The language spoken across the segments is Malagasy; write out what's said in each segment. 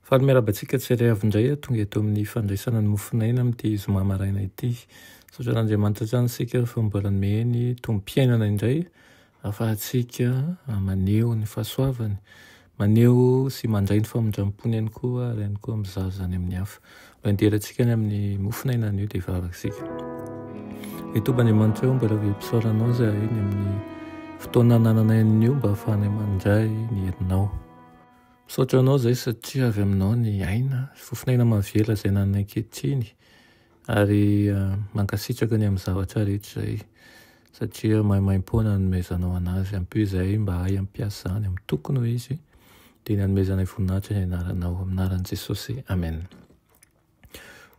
Faly-miarabantsika tsirairay avy indray tonga eto amin'ny fandraisana ny mofinaina amin'ity zoma maraina ity. Saotra n'Andriamanitra zany isika fa mbola nomeny tomom-piainana indray ahafahantsika maneho ny fahasoavany, maneho sy mandray ny famondram-pony ihany koa ary ihany koa mizaha zany amin'ny hafa. Mba hiderantsika ny amin'ny mofinaina an'io dia vavakasika. Itoba Andriamanitra eo mbola ampisaoranao zahay ny amin'ny fotoana nananay an'io mba ahafahanay mandray ny herinao. Misaotra anao izay satria avy aminao ny aina, fofinaina mavela izay nananay ankehitriny ary mankasitraka ny amin'ny zavatra rehetra izay satria maimaimpona nomezanao anazy. Ampio izahay mba hay ampiasa zany amin'ny tokony ho izy dia ny hanomezanay voninahitra ny anaranao amin'ny anaran'i Jesosy. Amen.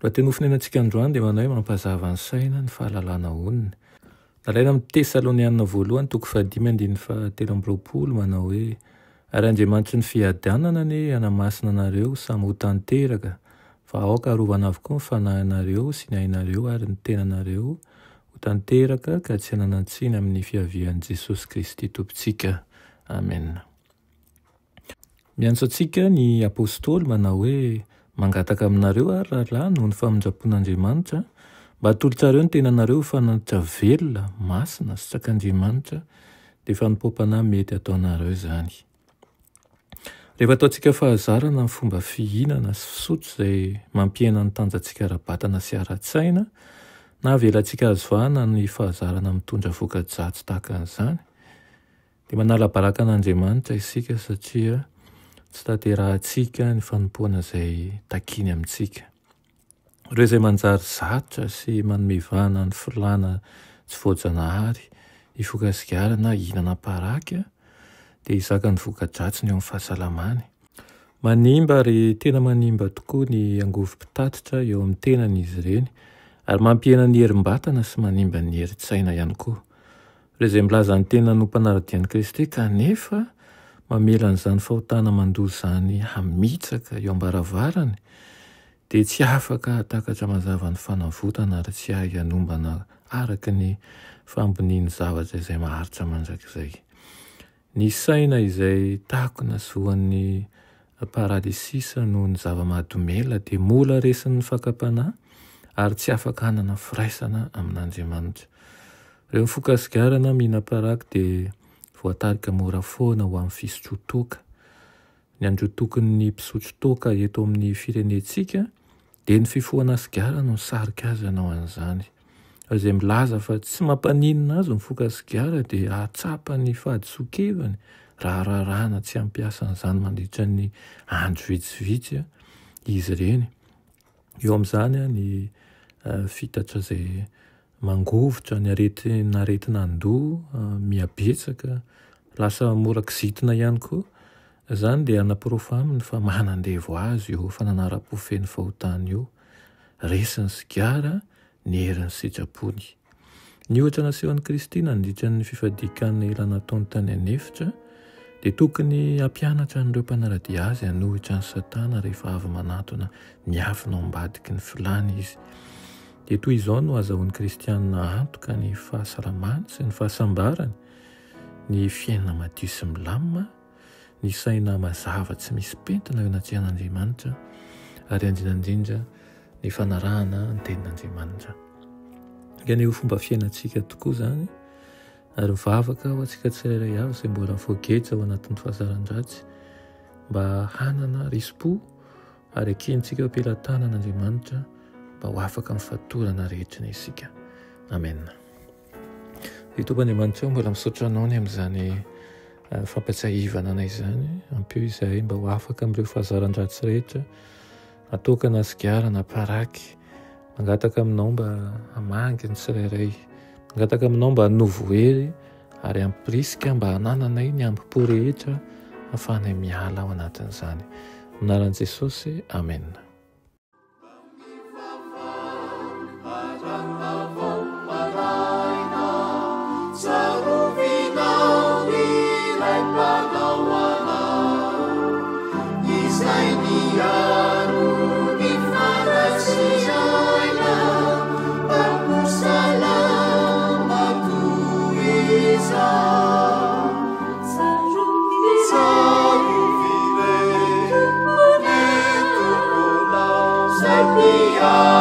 Raha teny mofinainantsika androany dia manao hoe mampazava ny saina ny fahalalana onony. Nalaina amin'ny Tesalonianina voalohany 5:7-8 manao hoe ary Andriamanitra ny fiadanana ny hanamasina anareo samy ho tanteraka fa aoka arovana avokoa ny fanahinareo sy ny ainareo ary ny tenanareo ho tanteraka ka tsy hananantsiny amin'ny fiavian'i Jesosy Kristy Tompontsika. Amen. Miantso antsika ny apôstôly manao hoe mangataka aminareo ary rahalahy noho ny famonjam-pon'Andriamanitra mba hatolotrareo ny tenanareo fanatitra velona, masina sy tsak'Andriamanitra dia fanompoam-panahy mety ataonareo zany. Rehefa ataontsika fahazarana ny fomba fihinana sy fisotro izay mampiena ny tanjantsika ara-batana sy ara-tsaina na avelantsika azo vahana ny fahazarana mitondra voka-dratsy tahaka an'izany dia manala baraka an'Andriamanitra isika satria tsy tanterahantsika ny fanompoana izay takiny amintsika. Ireo izay manjary zatra sy manome vahana ny filana tsy voajanahary hifoka sigara na hihinana paraka dia hizaka ny voka-dratsiny eo amin'ny fahasalamany. Manimba ary tena manimba tokoa ny angovo-pitatitra eo amin'ny tenan'izy ireny ary mampiena ny herim-batana sy manimba ny herin-tsaina ihany koa. Ireo izay milaza ny tena no mpanara-dian'i Kristy kanefa mamela an'izany fahotana mandoa izany hamitsaka eo am-baravarany dia tsy afaka hatakatra mazava ny fanavotana ary tsy ahy hanombana araka ny famboniany zavatra izay maharitra mandrakizay. Ny saina izay takona zoan'ny paralisisa noho ny zava-mahadomela dia mola resin'ny fakapanahy ary tsy afaka hanana firaisana amin'Andriamanitra. Ireo mifoka sigara na mihina paraka dia voatarika mora foana ho amin'ny fisotro toaka. Ny andro tokony mpisotro toaka eto amin'ny firenentsika dia ny fifohana sigara no sarika azy anao an'izany. Izay milaza fa tsy mampaninina azy mifoka sigara dia ahatsapa ny fahadiso-kevany raha rarahana tsy hampiasa an'izany mandritra ny andro vitsivitsy izy ireny. Eo amin'izany ny fitatra izay mangovotra ny aretina an-doha mihabetsaka lasa mora kizitina ihany koa. Izany dia anaporofo aminy fa manandevo azy io fananara-pofeny fahotana io. Resiny sigara ny herin'ny sitrapony. Ny ohatra nasehon'i Kristy nandritra ny fifadikan'ny ela nataony tany anefitra dia tokony hampianatra an'ireo mpanaradia azy hanohitra ny Satana rehefa avy manatona miafina ao ambadiky ny filany izy. Dia toy izao no azahoan'ny kristianina antoka ny fahasalamany sy ny fahasambarany, ny fiainana madio sy milamina, ny saina mazava tsy misy pentina eo anatrihan'Andriamanitra ary indrindra ny fanarahana ny tenin'Andriamanitra. Ny fomba fiainantsika tokoa izany ary mivavaka ho antsika tsirairay avy izay mbola voageja ao anatin'ny fahazaran-dratsy mba hanana rispo ary akentsika ampelantanan'Andriamanitra mba ho afaka amin'ny fatorana rehetra ny isika. Amen. Itoba Andriamanitra mbola misaotra anao ny amin'izany fampatsiahivana anay izany. Ampio izahay mba ho afaka amin'ireo fahazaran-dratsy rehetra atokana sigara na paraky. Mangataka aminao mba hamangy ny tsirairay, mangataka aminao mba hanovo hery ary ampirisika mba hanananay ny ambipo rehetra ahafahanay miala ao anatin'izany. Anaran'i Jesosy. Amen. Isai ni aru di farasi jaina Alleluia.